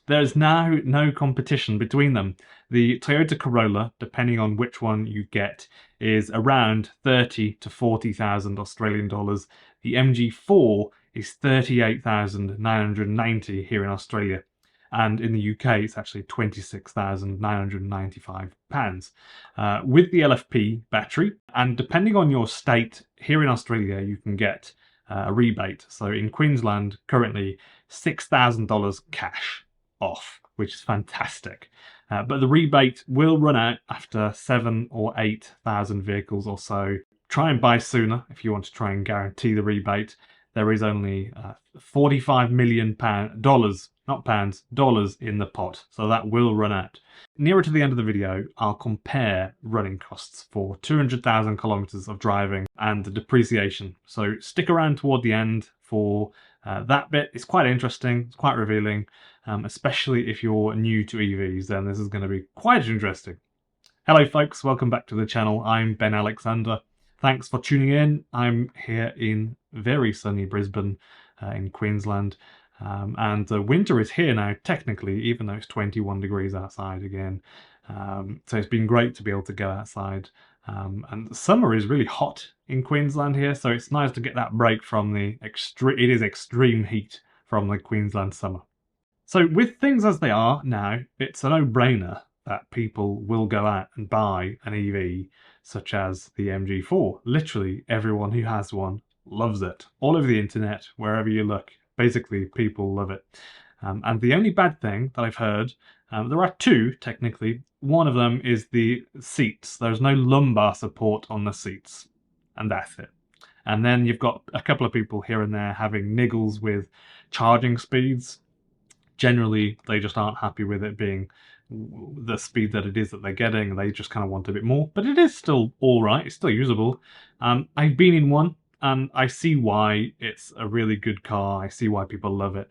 There's now no competition between them. The Toyota Corolla, depending on which one you get, is around 30 to 40,000 Australian dollars. The MG4 is 38,990 here in Australia. And in the UK, it's actually £26,995. With the LFP battery, and depending on your state, here in Australia, you can get a rebate. So in Queensland, currently $6,000 cash off, which is fantastic. But the rebate will run out after 7 or 8,000 vehicles or so. Try and buy sooner if you want to try and guarantee the rebate. There is only $45 million, not pounds, dollars in the pot, so that will run out. Nearer to the end of the video, I'll compare running costs for 200,000 kilometers of driving and the depreciation. So stick around toward the end for that bit. It's quite interesting, it's quite revealing, especially if you're new to EVs, then this is going to be quite interesting. Hello folks, welcome back to the channel. I'm Ben Alexander. Thanks for tuning in. I'm here in very sunny Brisbane in Queensland. And winter is here now, technically, even though it's 21 degrees outside again. So it's been great to be able to go outside. And the summer is really hot in Queensland here, so it's nice to get that break from the extreme heat from the Queensland summer. So with things as they are now, it's a no-brainer that people will go out and buy an EV such as the MG4. Literally everyone who has one loves it. All over the internet, wherever you look, basically people love it. And the only bad thing that I've heard, there are two technically. One of them is the seats. There's no lumbar support on the seats, and that's it. And then you've got a couple of people here and there having niggles with charging speeds. Generally, they just aren't happy with it being the speed that it is that they're getting. They just kind of want a bit more, but it is still all right. It's still usable. I've been in one, and I see why it's a really good car. I see why people love it.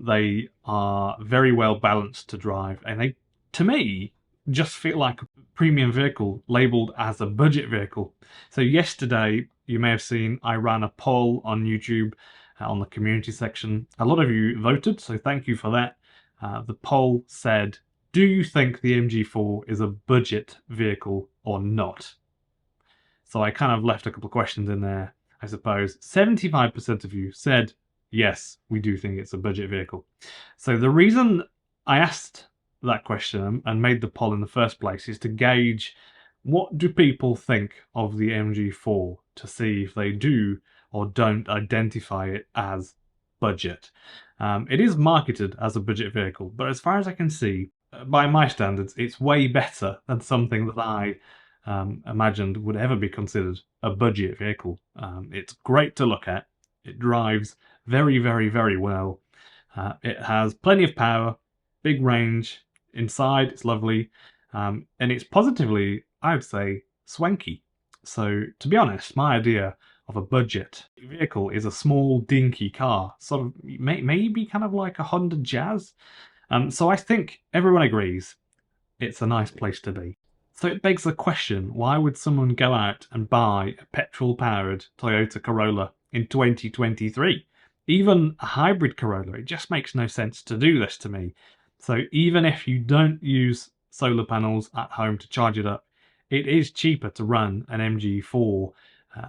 They are very well balanced to drive, and they, to me, just feel like a premium vehicle labelled as a budget vehicle. So yesterday, you may have seen, I ran a poll on YouTube on the community section. A lot of you voted, so thank you for that. The poll said, do you think the MG4 is a budget vehicle or not? So I kind of left a couple of questions in there, I suppose. 75% of you said, yes, we do think it's a budget vehicle. So the reason I asked that question and made the poll in the first place is to gauge what do people think of the MG4, to see if they do or don't identify it as budget. It is marketed as a budget vehicle, but as far as I can see, by my standards, it's way better than something that I imagined would ever be considered a budget vehicle. It's great to look at. It drives very, very, very well. It has plenty of power, big range. Inside, it's lovely. And it's positively, I would say, swanky. So, to be honest, my idea of a budget vehicle is a small, dinky car, sort of maybe kind of like a Honda Jazz. So I think everyone agrees it's a nice place to be. So it begs the question, why would someone go out and buy a petrol-powered Toyota Corolla in 2023? Even a hybrid Corolla, it just makes no sense to do this to me. So even if you don't use solar panels at home to charge it up, it is cheaper to run an MG4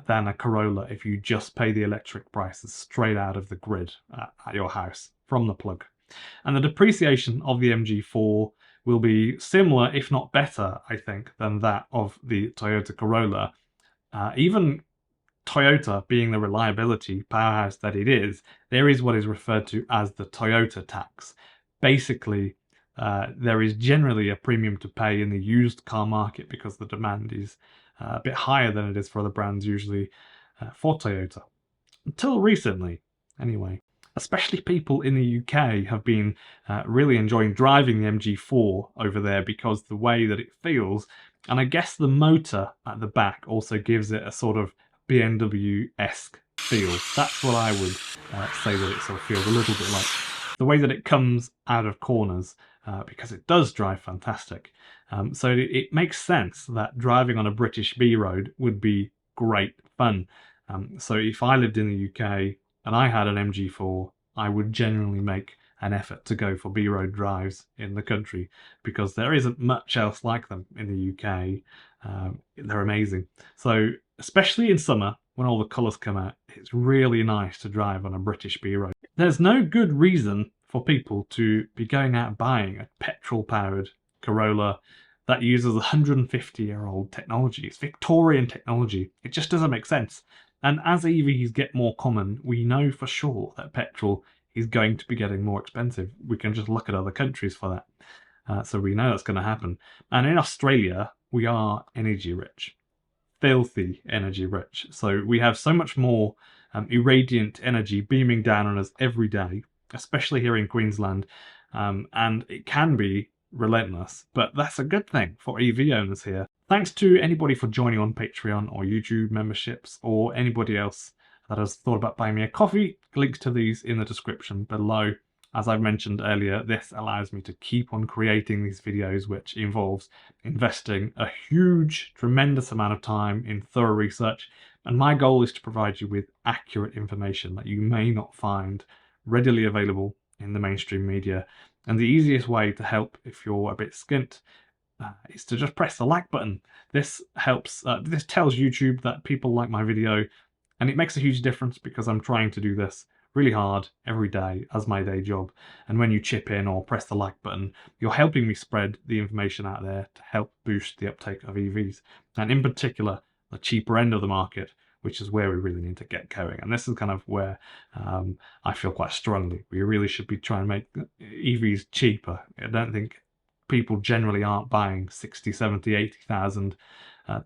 than a Corolla if you just pay the electric prices straight out of the grid at your house from the plug. And the depreciation of the MG4 will be similar, if not better, I think, than that of the Toyota Corolla. Even Toyota being the reliability powerhouse that it is, there is what is referred to as the Toyota tax. Basically, there is generally a premium to pay in the used car market because the demand is a bit higher than it is for other brands, usually for Toyota. Until recently, anyway. Especially people in the UK have been really enjoying driving the MG4 over there because the way that it feels, and I guess the motor at the back also gives it a sort of BMW-esque feel. That's what I would say that it sort of feels, a little bit like. The way that it comes out of corners, because it does drive fantastic. So it makes sense that driving on a British B road would be great fun. So if I lived in the UK and I had an MG4, I would generally make an effort to go for B-road drives in the country, because there isn't much else like them in the UK. They're amazing. So especially in summer when all the colours come out, it's really nice to drive on a British B-road. There's no good reason for people to be going out buying a petrol-powered Corolla that uses 150-year-old technology. It's Victorian technology. It just doesn't make sense. And as EVs get more common, we know for sure that petrol is going to be getting more expensive. We can just look at other countries for that. So we know that's going to happen. And in Australia, we are energy rich, filthy energy rich. So we have so much more irradiant energy beaming down on us every day, especially here in Queensland. And it can be relentless, but that's a good thing for EV owners here. Thanks to anybody for joining on Patreon or YouTube memberships, or anybody else that has thought about buying me a coffee. Links to these in the description below. As I've mentioned earlier, this allows me to keep on creating these videos, which involves investing a huge, tremendous amount of time in thorough research. And my goal is to provide you with accurate information that you may not find readily available in the mainstream media. And the easiest way to help if you're a bit skint is to just press the like button. This helps, this tells YouTube that people like my video, and it makes a huge difference because I'm trying to do this really hard every day as my day job. And when you chip in or press the like button, you're helping me spread the information out there to help boost the uptake of EVs, and in particular the cheaper end of the market, which is where we really need to get going. And this is kind of where I feel quite strongly we really should be trying to make EVs cheaper. I don't think people generally aren't buying 60, 70, 80,000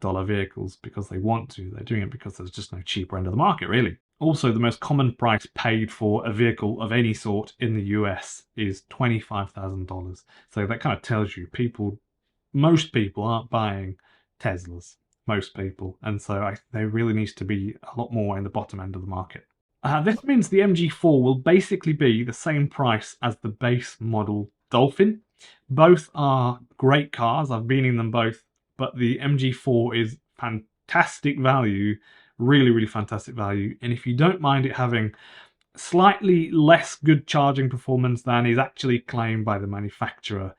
dollar vehicles because they want to. They're doing it because there's just no cheaper end of the market, really. Also, the most common price paid for a vehicle of any sort in the US is $25,000. So that kind of tells you most people aren't buying Teslas. Most people. And so there really needs to be a lot more in the bottom end of the market. This means the MG4 will basically be the same price as the base model Dolphin. Both are great cars. I've been in them both, but the MG4 is fantastic value, really, really fantastic value. And if you don't mind it having slightly less good charging performance than is actually claimed by the manufacturer,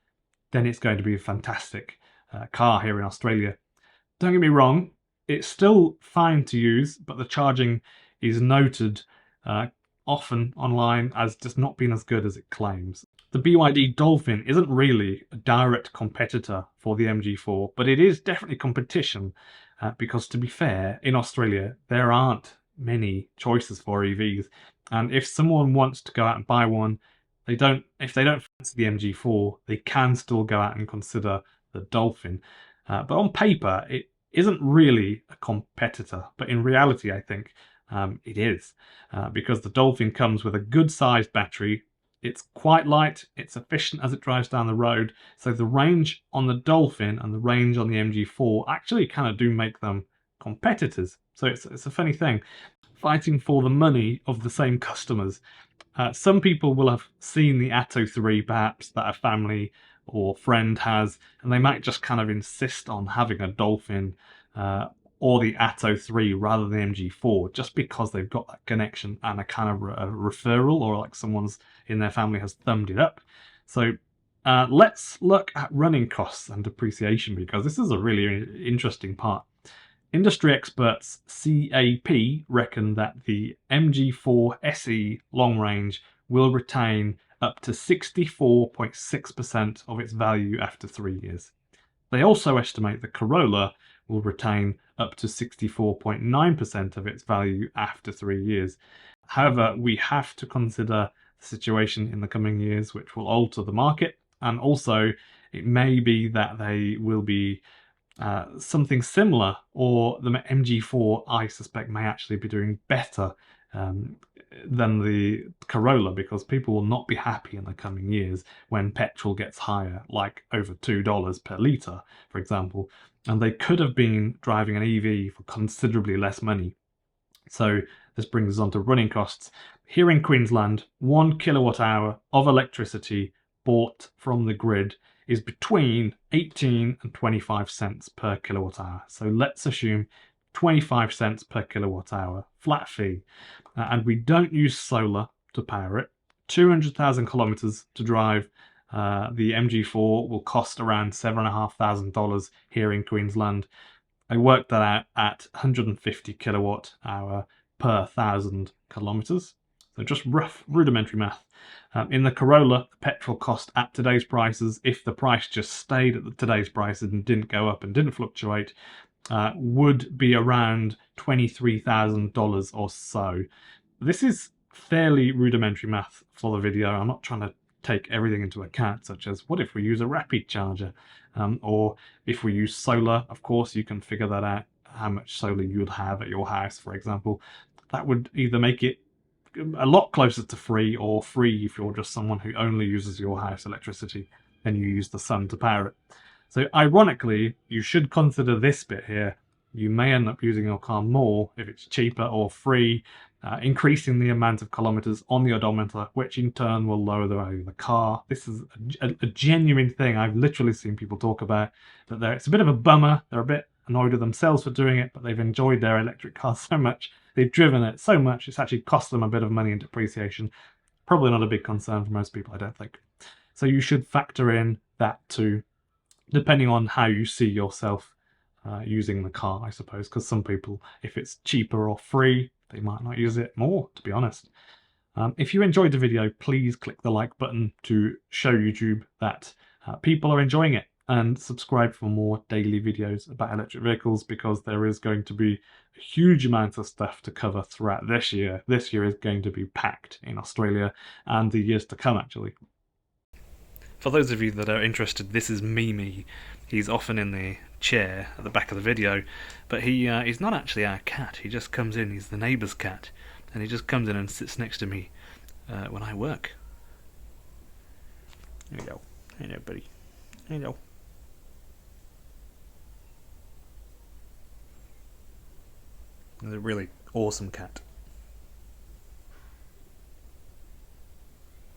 then it's going to be a fantastic car here in Australia. Don't get me wrong, it's still fine to use, but the charging is noted often online as just not being as good as it claims. The BYD Dolphin isn't really a direct competitor for the MG4, but it is definitely competition because, to be fair, in Australia there aren't many choices for EVs, and if someone wants to go out and buy one, if they don't fancy the MG4, they can still go out and consider the Dolphin. But on paper, it isn't really a competitor, but in reality, I think it is, because the Dolphin comes with a good-sized battery. It's quite light, it's efficient as it drives down the road, so the range on the Dolphin and the range on the MG4 actually kind of do make them competitors. So it's a funny thing, fighting for the money of the same customers. Some people will have seen the Atto 3 perhaps that a family or friend has, and they might just kind of insist on having a Dolphin or the Atto 3 rather than the MG4 just because they've got that connection and a kind of a referral, or like someone's in their family has thumbed it up. So let's look at running costs and depreciation, because this is a really interesting part. Industry experts CAP reckon that the MG4 SE long range will retain up to 64.6% of its value after 3 years. They also estimate the Corolla will retain up to 64.9% of its value after 3 years. However, we have to consider the situation in the coming years, which will alter the market, and also it may be that they will be something similar, or the MG4 I suspect may actually be doing better than the Corolla, because people will not be happy in the coming years when petrol gets higher, like over $2 per litre, for example, and they could have been driving an EV for considerably less money. So this brings us on to running costs. Here in Queensland, 1 kilowatt hour of electricity bought from the grid is between 18 and 25 cents per kilowatt hour. So let's assume 25 cents per kilowatt hour, flat fee. And we don't use solar to power it. 200,000 kilometers to drive. The MG4 will cost around $7,500 here in Queensland. I worked that out at 150 kilowatt hour per 1,000 kilometers. So just rough rudimentary math. In the Corolla, the petrol cost at today's prices, if the price just stayed at today's prices and didn't go up and didn't fluctuate, would be around $23,000 or so. This is fairly rudimentary math for the video. I'm not trying to take everything into account, such as what if we use a rapid charger, or if we use solar. Of course, you can figure that out, how much solar you'd have at your house, for example. That would either make it a lot closer to free, or free if you're just someone who only uses your house electricity and you use the sun to power it. So ironically, you should consider this bit here. You may end up using your car more if it's cheaper or free, increasing the amount of kilometers on the odometer, which in turn will lower the value of the car. This is a genuine thing I've literally seen people talk about, that it's a bit of a bummer. They're a bit annoyed with themselves for doing it, but they've enjoyed their electric car so much, they've driven it so much, it's actually cost them a bit of money in depreciation. Probably not a big concern for most people, I don't think. So you should factor in that too, depending on how you see yourself using the car, I suppose, because some people, if it's cheaper or free, they might not use it more, to be honest. If you enjoyed the video, please click the like button to show YouTube that people are enjoying it, and subscribe for more daily videos about electric vehicles, because there is going to be a huge amount of stuff to cover throughout this year. This year is going to be packed in Australia, and the years to come, actually. For those of you that are interested, this is Mimi. He's often in the chair at the back of the video, but he's not actually our cat. He just comes in, he's the neighbour's cat, and he just comes in and sits next to me when I work. Hello. Hello, buddy. Hello. He's a really awesome cat.